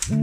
On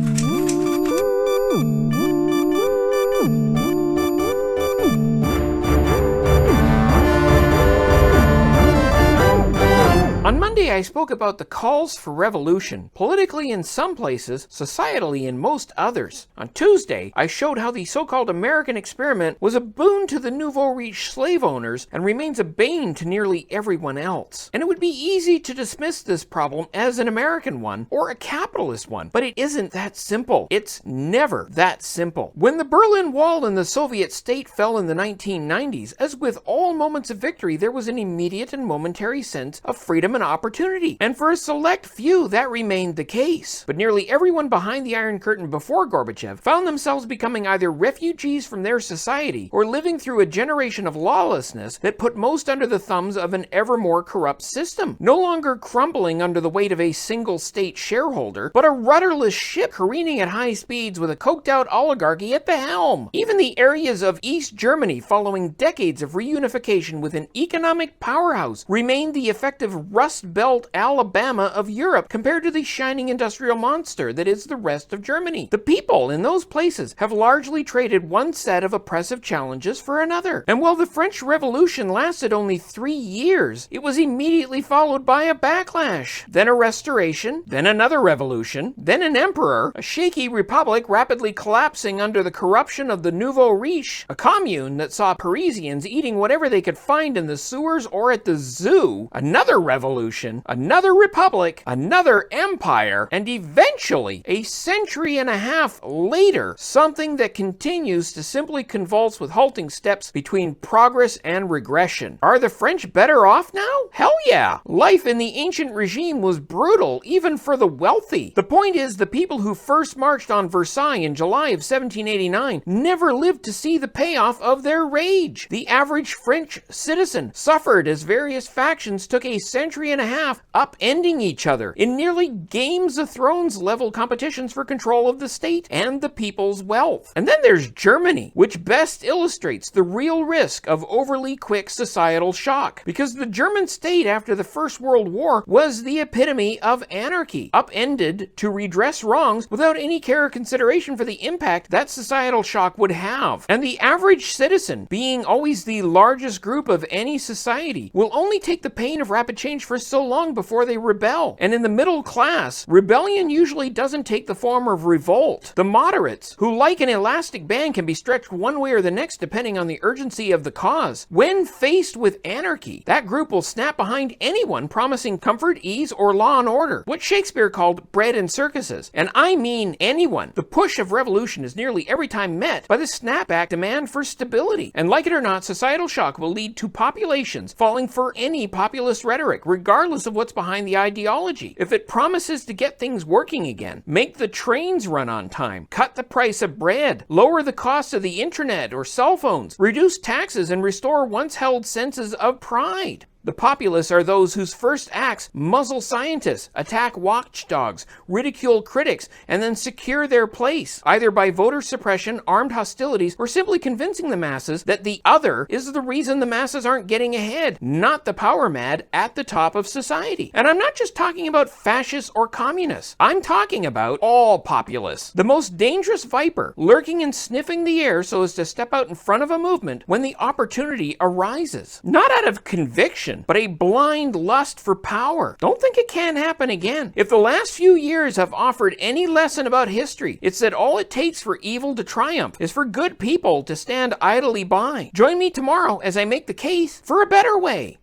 Monday, I spoke about the calls for revolution, politically in some places, societally in most others. On Tuesday, I showed how the so-called American experiment was a boon to the Nouveau riche slave owners and remains a bane to nearly everyone else. And it would be easy to dismiss this problem as an American one or a capitalist one, but it isn't that simple. It's never that simple. When the Berlin Wall and the Soviet state fell in the 1990s, as with all moments of victory, there was an immediate and momentary sense of freedom and opportunity. And for a select few, that remained the case. But nearly everyone behind the Iron Curtain before Gorbachev found themselves becoming either refugees from their society or living through a generation of lawlessness that put most under the thumbs of an ever more corrupt system. No longer crumbling under the weight of a single state shareholder, but a rudderless ship careening at high speeds with a coked out oligarchy at the helm. Even the areas of East Germany following decades of reunification with an economic powerhouse remained the effective Rust Belt Alabama of Europe compared to the shining industrial monster that is the rest of Germany. The people in those places have largely traded one set of oppressive challenges for another. And while the French Revolution lasted only 3 years, it was immediately followed by a backlash, then a restoration, then another revolution, then an emperor, a shaky republic rapidly collapsing under the corruption of the Nouveau riche, a commune that saw Parisians eating whatever they could find in the sewers or at the zoo, another revolution, another republic, another empire, and eventually, a century and a half later, something that continues to simply convulse with halting steps between progress and regression. Are the French better off now? Hell yeah! Life in the ancient regime was brutal, even for the wealthy. The point is, the people who first marched on Versailles in July of 1789 never lived to see the payoff of their rage. The average French citizen suffered as various factions took a century and a half upending each other in nearly Games of Thrones level competitions for control of the state and the people's wealth. And then there's Germany, which best illustrates the real risk of overly quick societal shock, because the German state after the First World War was the epitome of anarchy, upended to redress wrongs without any care or consideration for the impact that societal shock would have. And the average citizen, being always the largest group of any society, will only take the pain of rapid change for so long before they rebel. And in the middle class, rebellion usually doesn't take the form of revolt. The moderates, who like an elastic band can be stretched one way or the next depending on the urgency of the cause, when faced with anarchy, that group will snap behind anyone promising comfort, ease, or law and order. What Shakespeare called bread and circuses. And I mean anyone. The push of revolution is nearly every time met by the snapback demand for stability. And like it or not, societal shock will lead to populations falling for any populist rhetoric, regardless of what's behind the ideology. If it promises to get things working again, make the trains run on time, cut the price of bread, lower the cost of the internet or cell phones, reduce taxes, and restore once held senses of pride. The populace are those whose first acts muzzle scientists, attack watchdogs, ridicule critics, and then secure their place, either by voter suppression, armed hostilities, or simply convincing the masses that the other is the reason the masses aren't getting ahead, not the power mad at the top of society. And I'm not just talking about fascists or communists. I'm talking about all populists. The most dangerous viper, lurking and sniffing the air so as to step out in front of a movement when the opportunity arises. Not out of conviction, but a blind lust for power. Don't think it can't happen again. If the last few years have offered any lesson about history, it's that all it takes for evil to triumph is for good people to stand idly by. Join me tomorrow as I make the case for a better way.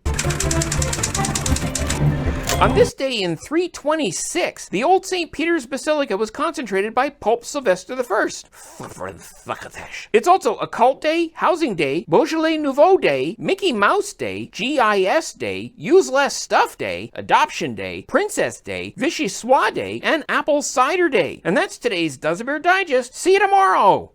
On this day in 326, the old St. Peter's Basilica was consecrated by Pope Sylvester I. It's also Occult Day, Housing Day, Beaujolais Nouveau Day, Mickey Mouse Day, GIS Day, Use Less Stuff Day, Adoption Day, Princess Day, Vichyssoise Day, and Apple Cider Day. And that's today's Duza Bear Digest. See you tomorrow!